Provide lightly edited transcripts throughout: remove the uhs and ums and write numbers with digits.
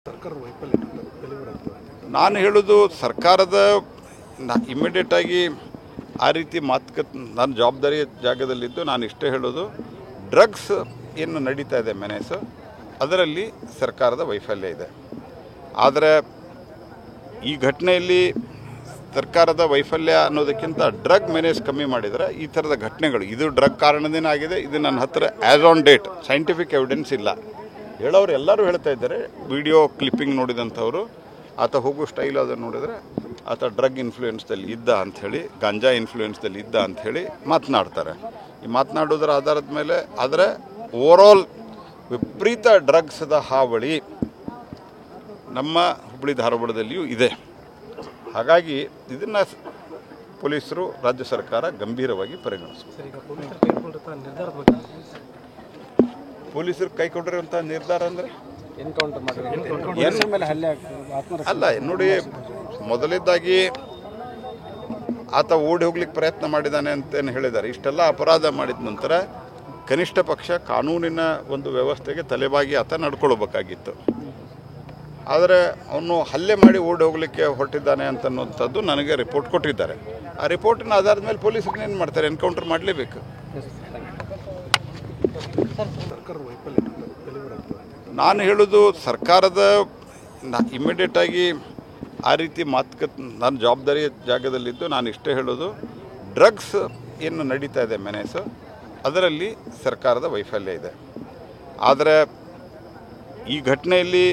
ಸರ್ಕಾರ ವೈಫಲ್ಯ ಡೆಲಿವರ್ ಆಗ್ತದೆ. ನಾನು ಹೇಳೋದು ಸರ್ಕಾರದ ಇಮಿಡಿಯೇಟ್ ಆಗಿ ಆ ರೀತಿ ಮಾತುಕತೆ ನಾನು ಜವಾಬ್ದಾರಿ ಜಾಗದಲ್ಲಿದ್ದು ನಾನು ಇಷ್ಟೇ ಹೇಳೋದು, ಡ್ರಗ್ಸ್ ಏನು ನಡೀತಾ ಇದೆ ಮೆನೇಸು, ಅದರಲ್ಲಿ ಸರ್ಕಾರದ ವೈಫಲ್ಯ ಇದೆ. ಆದರೆ ಈ ಘಟನೆಯಲ್ಲಿ ಸರ್ಕಾರದ ವೈಫಲ್ಯ ಅನ್ನೋದಕ್ಕಿಂತ ಡ್ರಗ್ ಮೆನೇಸ್ ಕಮ್ಮಿ ಮಾಡಿದರೆ ಈ ಥರದ ಘಟನೆಗಳು, ಇದು ಡ್ರಗ್ ಕಾರಣದಿಂದ ಆಗಿದೆ. ಇದು ನನ್ನ ಹತ್ತಿರ as on date scientific evidence ಇಲ್ಲ. ಹೇಳೋರು ಎಲ್ಲರೂ ಹೇಳ್ತಾ ಇದ್ದಾರೆ, ವಿಡಿಯೋ ಕ್ಲಿಪ್ಪಿಂಗ್ ನೋಡಿದಂಥವರು, ಆತ ಹೋಗೋ ಸ್ಟೈಲ್ ಅದನ್ನು ನೋಡಿದರೆ ಆತ ಡ್ರಗ್ ಇನ್ಫ್ಲೂಯೆನ್ಸ್ದಲ್ಲಿ ಇದ್ದ ಅಂಥೇಳಿ, ಗಾಂಜಾ ಇನ್ಫ್ಲೂಯೆನ್ಸ್ದಲ್ಲಿ ಇದ್ದ ಅಂಥೇಳಿ ಮಾತನಾಡ್ತಾರೆ. ಈ ಮಾತನಾಡೋದ್ರ ಆಧಾರದ ಮೇಲೆ ಆದರೆ ಓವರಾಲ್ ವಿಪರೀತ ಡ್ರಗ್ಸ್ದ ಹಾವಳಿ ನಮ್ಮ ಹುಬ್ಬಳ್ಳಿ ಧಾರವಾಡದಲ್ಲಿಯೂ ಇದೆ. ಹಾಗಾಗಿ ಇದನ್ನು ಪೊಲೀಸರು, ರಾಜ್ಯ ಸರ್ಕಾರ ಗಂಭೀರವಾಗಿ ಪರಿಗಣಿಸಬೇಕು. ಪೊಲೀಸರು ಕೈಗೊಂಡಿರುವಂಥ ನಿರ್ಧಾರ ಅಂದರೆ ಅಲ್ಲ ನೋಡಿ, ಮೊದಲಿದ್ದಾಗಿ ಆತ ಓಡಿ ಹೋಗ್ಲಿಕ್ಕೆ ಪ್ರಯತ್ನ ಮಾಡಿದ್ದಾನೆ ಅಂತೇನು ಹೇಳಿದ್ದಾರೆ. ಇಷ್ಟೆಲ್ಲ ಅಪರಾಧ ಮಾಡಿದ ನಂತರ ಕನಿಷ್ಠ ಪಕ್ಷ ಕಾನೂನಿನ ಒಂದು ವ್ಯವಸ್ಥೆಗೆ ತಲೆಬಾಗಿ ಆತ ನಡ್ಕೊಳ್ಬೇಕಾಗಿತ್ತು. ಆದರೆ ಅವನು ಹಲ್ಲೆ ಮಾಡಿ ಓಡಿ ಹೋಗಲಿಕ್ಕೆ ಹೊರಟಿದ್ದಾನೆ ಅಂತನ್ನುವಂಥದ್ದು ನನಗೆ ರಿಪೋರ್ಟ್ ಕೊಟ್ಟಿದ್ದಾರೆ. ಆ ರಿಪೋರ್ಟಿನ ಆಧಾರದ ಮೇಲೆ ಪೊಲೀಸರು ಏನು ಮಾಡ್ತಾರೆ, ಎನ್ಕೌಂಟರ್ ಮಾಡಲೇಬೇಕು. ಸರ್ಕಾರ ವೈಫಲ್ಯ ಡೆಲಿವರ್ ಆಗ್ತದೆ. ನಾನು ಹೇಳೋದು, ಸರ್ಕಾರದ ಇಮಿಡಿಯೇಟ್ ಆಗಿ ಆ ರೀತಿ ಮಾತುಕತೆ ನಾನು ಜವಾಬ್ದಾರಿ ಜಾಗದಲ್ಲಿದ್ದು ನಾನು ಇಷ್ಟೇ ಹೇಳೋದು, ಡ್ರಗ್ಸ್ ಏನು ನಡೀತಾ ಇದೆ ಮೆನೇಸು, ಅದರಲ್ಲಿ ಸರ್ಕಾರದ ವೈಫಲ್ಯ ಇದೆ. ಆದರೆ ಈ ಘಟನೆಯಲ್ಲಿ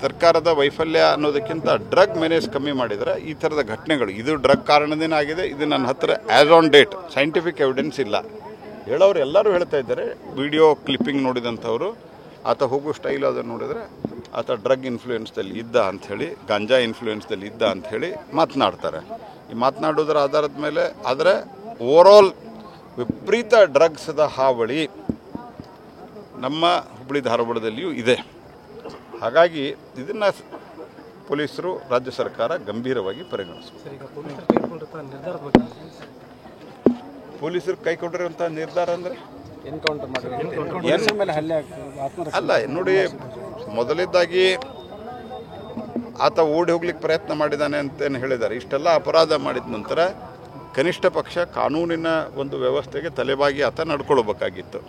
ಸರ್ಕಾರದ ವೈಫಲ್ಯ ಅನ್ನೋದಕ್ಕಿಂತ ಡ್ರಗ್ ಮೆನೇಸ್ ಕಮ್ಮಿ ಮಾಡಿದರೆ ಈ ಥರದ ಘಟನೆಗಳು, ಇದು ಡ್ರಗ್ ಕಾರಣದಿಂದ ಆಗಿದೆ. ಇದು ನನ್ನ ಹತ್ತಿರ as on date scientific evidence ಇಲ್ಲ. ಹೇಳೋರು ಎಲ್ಲರೂ ಹೇಳ್ತಾ ಇದ್ದಾರೆ, ವಿಡಿಯೋ ಕ್ಲಿಪ್ಪಿಂಗ್ ನೋಡಿದಂಥವರು, ಆತ ಹೋಗೋ ಸ್ಟೈಲ್ ಅದನ್ನು ನೋಡಿದರೆ ಆತ ಡ್ರಗ್ ಇನ್ಫ್ಲೂಯೆನ್ಸ್ದಲ್ಲಿ ಇದ್ದ ಅಂಥೇಳಿ, ಗಾಂಜಾ ಇನ್ಫ್ಲೂಯೆನ್ಸ್ದಲ್ಲಿ ಇದ್ದ ಅಂಥೇಳಿ ಮಾತನಾಡ್ತಾರೆ. ಈ ಮಾತನಾಡೋದ್ರ ಆಧಾರದ ಮೇಲೆ ಆದರೆ ಓವರಾಲ್ ವಿಪರೀತ ಡ್ರಗ್ಸ್ದ ಹಾವಳಿ ನಮ್ಮ ಹುಬ್ಬಳ್ಳಿ ಧಾರವಾಡದಲ್ಲಿಯೂ ಇದೆ. ಹಾಗಾಗಿ ಇದನ್ನು ಪೊಲೀಸರು, ರಾಜ್ಯ ಸರ್ಕಾರ ಗಂಭೀರವಾಗಿ ಪರಿಗಣಿಸಬೇಕು. ಪೊಲೀಸರು ಕೈಗೊಂಡಿರುವಂಥ ನಿರ್ಧಾರ ಅಂದರೆ ಅಲ್ಲ ನೋಡಿ, ಮೊದಲಿದ್ದಾಗಿ ಆತ ಓಡಿ ಹೋಗ್ಲಿಕ್ಕೆ ಪ್ರಯತ್ನ ಮಾಡಿದ್ದಾನೆ ಅಂತೇನು ಹೇಳಿದ್ದಾರೆ. ಇಷ್ಟೆಲ್ಲ ಅಪರಾಧ ಮಾಡಿದ ನಂತರ ಕನಿಷ್ಠ ಪಕ್ಷ ಕಾನೂನಿನ ಒಂದು ವ್ಯವಸ್ಥೆಗೆ ತಲೆಬಾಗಿ ಆತ ನಡ್ಕೊಳ್ಬೇಕಾಗಿತ್ತು.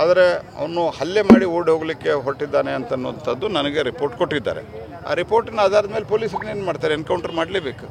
ಆದರೆ ಅವನು ಹಲ್ಲೆ ಮಾಡಿ ಓಡಿ ಹೋಗಲಿಕ್ಕೆ ಹೊರಟಿದ್ದಾನೆ ಅಂತನ್ನುವಂಥದ್ದು ನನಗೆ ರಿಪೋರ್ಟ್ ಕೊಟ್ಟಿದ್ದಾರೆ. ಆ ರಿಪೋರ್ಟಿನ ಆಧಾರದ ಮೇಲೆ ಪೊಲೀಸರು ಏನು ಮಾಡ್ತಾರೆ, ಎನ್ಕೌಂಟರ್ ಮಾಡಲೇಬೇಕು.